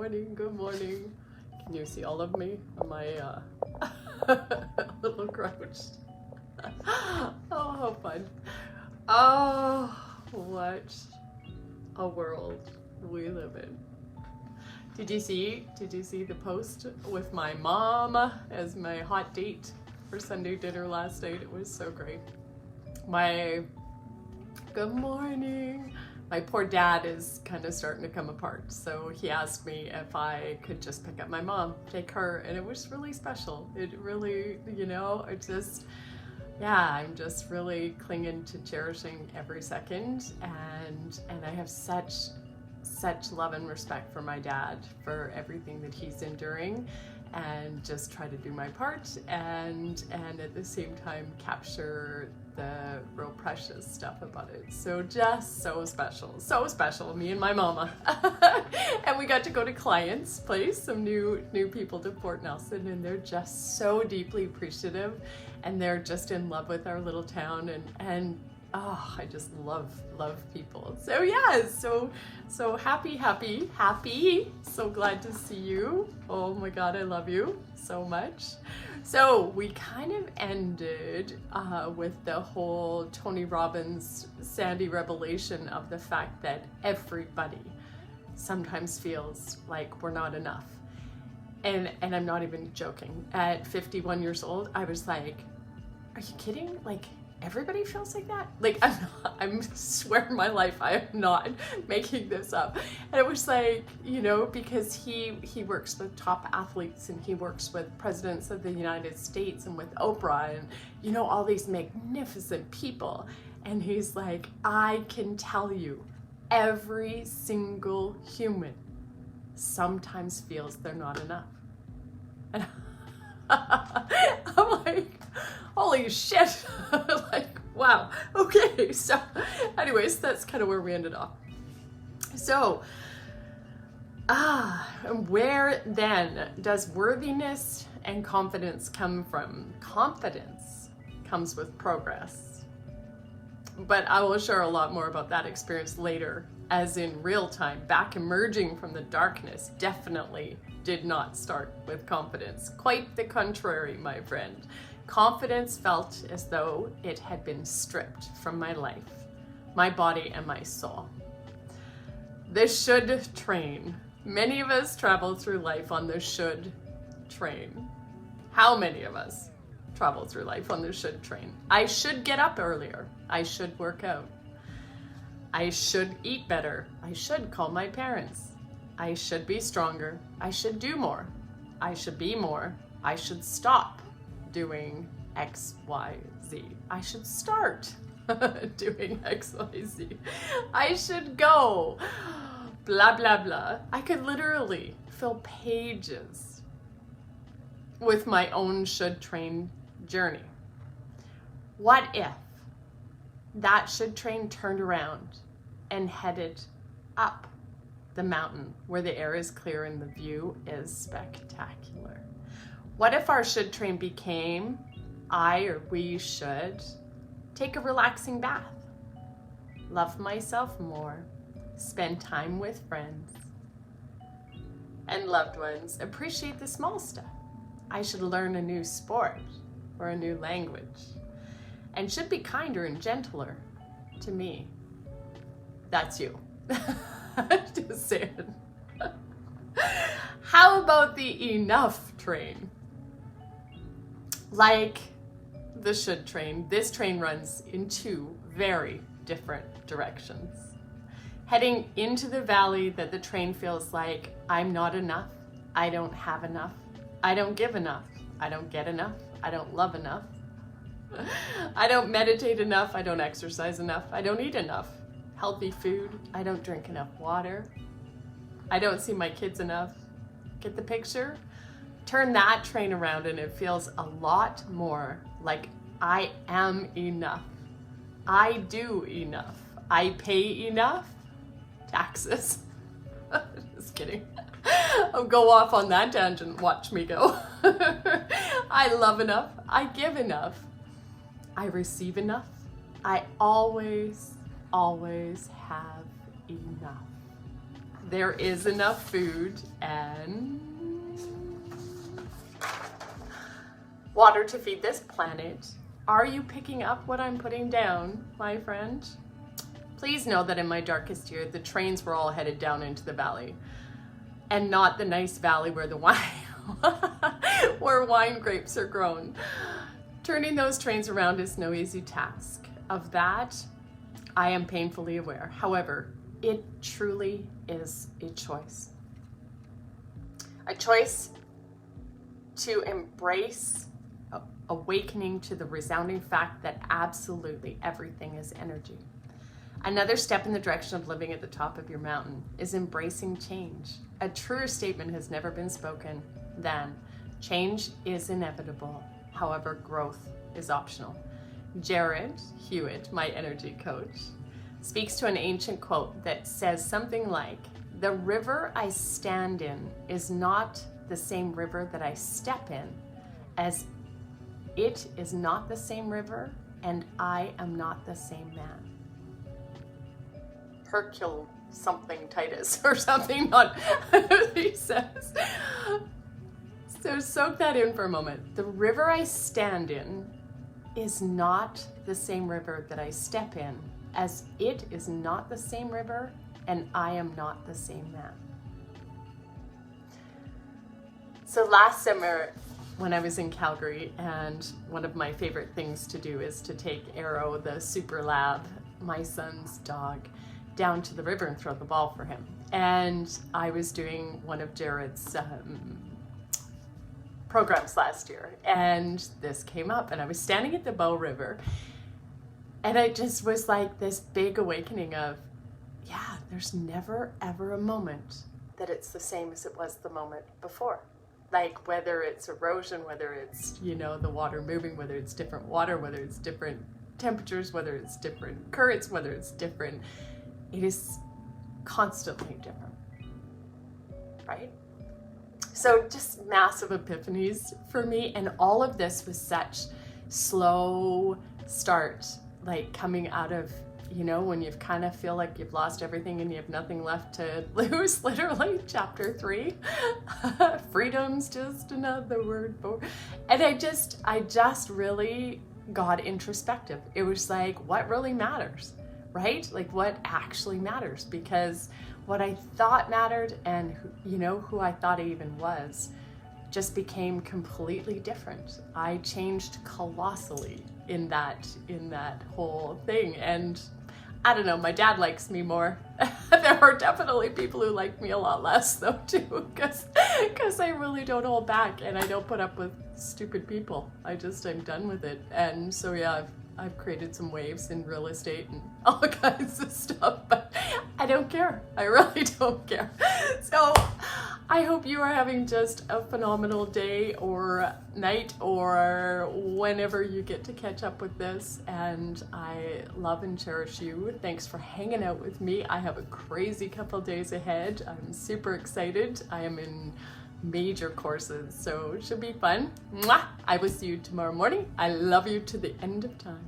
morning, good morning. Can you see all of me? Am I a little crouched? Oh, how fun. Oh, what a world we live in. Did you see the post with my mom as my hot date for Sunday dinner last night? It was so great. Good morning. My poor dad is kind of starting to come apart, so he asked me if I could just pick up my mom, take her, and it was really special. It really, I'm just really clinging to cherishing every second, and I have such love and respect for my dad, for everything that he's enduring, and just try to do my part and at the same time capture the real precious stuff about it. So just so special, me and my mama. And we got to go to clients' place, some new people to Fort Nelson, and they're just so deeply appreciative, and they're just in love with our little town, and oh, I just love people. So yeah, so happy. So glad to see you. Oh my God, I love you so much. So we kind of ended with the whole Tony Robbins Sandy revelation of the fact that everybody sometimes feels like we're not enough. And I'm not even joking. At 51 years old, I was like, are you kidding? Like, everybody feels like that? Like, I'm swear my life, I am not making this up. And it was like, because he works with top athletes, and he works with presidents of the United States and with Oprah and, all these magnificent people. And he's like, I can tell you, every single human sometimes feels they're not enough. And I'm like, holy shit. Like, wow. Okay. So anyways, that's kind of where we ended up. So, where then does worthiness and confidence come from? Confidence comes with progress. But I will share a lot more about that experience later, as in real time. Back emerging from the darkness definitely did not start with confidence. Quite the contrary, my friend. Confidence felt as though it had been stripped from my life, my body, and my soul. The should train. Many of us travel through life on the should train. How many of us travel through life on the should train? I should get up earlier. I should work out. I should eat better. I should call my parents. I should be stronger. I should do more. I should be more. I should stop doing X, Y, Z. I should start doing X, Y, Z. I should go, blah, blah, blah. I could literally fill pages with my own should train journey. What if that should train turned around and headed up the mountain where the air is clear and the view is spectacular? What if our should train became, we should take a relaxing bath, love myself more, spend time with friends and loved ones, appreciate the small stuff. I should learn a new sport or a new language, and should be kinder and gentler to me. That's you. Just saying. How about the enough train? Like the should train, this train runs in two very different directions. Heading into the valley that the train feels like I'm not enough, I don't have enough, I don't give enough, I don't get enough, I don't love enough, I don't meditate enough, I don't exercise enough, I don't eat enough healthy food, I don't drink enough water, I don't see my kids enough. Get the picture? Turn that train around and it feels a lot more like I am enough. I do enough. I pay enough taxes. Just kidding. I'll go off on that tangent. Watch me go. I love enough. I give enough. I receive enough. I always have enough. there is enough food and water to feed this planet. Are you picking up what I'm putting down, my friend? Please know that in my darkest year, the trains were all headed down into the valley, and not the nice valley where the wine, where wine grapes are grown. Turning those trains around is no easy task. Of that, I am painfully aware. However, it truly is a choice. A choice to embrace awakening to the resounding fact that absolutely everything is energy. Another step in the direction of living at the top of your mountain is embracing change. A truer statement has never been spoken than change is inevitable, however, growth is optional. Jared Hewitt, my energy coach, speaks to an ancient quote that says something like, "The river I stand in is not the same river that I step in, as it is not the same river, and I am not the same man." Hercule something Titus or something, not he says. So soak that in for a moment. The river I stand in is not the same river that I step in, as it is not the same river, and I am not the same man. So last summer, when I was in Calgary, and one of my favorite things to do is to take Arrow, the super lab, my son's dog, down to the river and throw the ball for him. And I was doing one of Jared's programs last year, and this came up, and I was standing at the Bow River, and it just was like this big awakening of, yeah, there's never ever a moment that it's the same as it was the moment before. Like whether it's erosion, whether it's, you know, the water moving, whether it's different water, whether it's different temperatures, whether it's different currents, whether it's different, it is constantly different, right? So just massive epiphanies for me, and all of this was such slow start, like coming out of, you know, when you kind of feel like you've lost everything and you have nothing left to lose, literally, chapter 3. Freedom's just another word for, and I just really got introspective. It was like, what really matters, right? Like what actually matters, because what I thought mattered and, you know, who I thought I even was just became completely different. I changed colossally in that whole thing. And I don't know, my dad likes me more. There are definitely people who like me a lot less though too, because I really don't hold back and I don't put up with stupid people. I'm done with it. And so yeah, I've created some waves in real estate and all kinds of stuff, but I don't care. I really don't care. So I hope you are having just a phenomenal day or night or whenever you get to catch up with this. And I love and cherish you. Thanks for hanging out with me. I have a crazy couple days ahead. I'm super excited. I am in major courses, so it should be fun. Mwah! I will see you tomorrow morning. I love you to the end of time.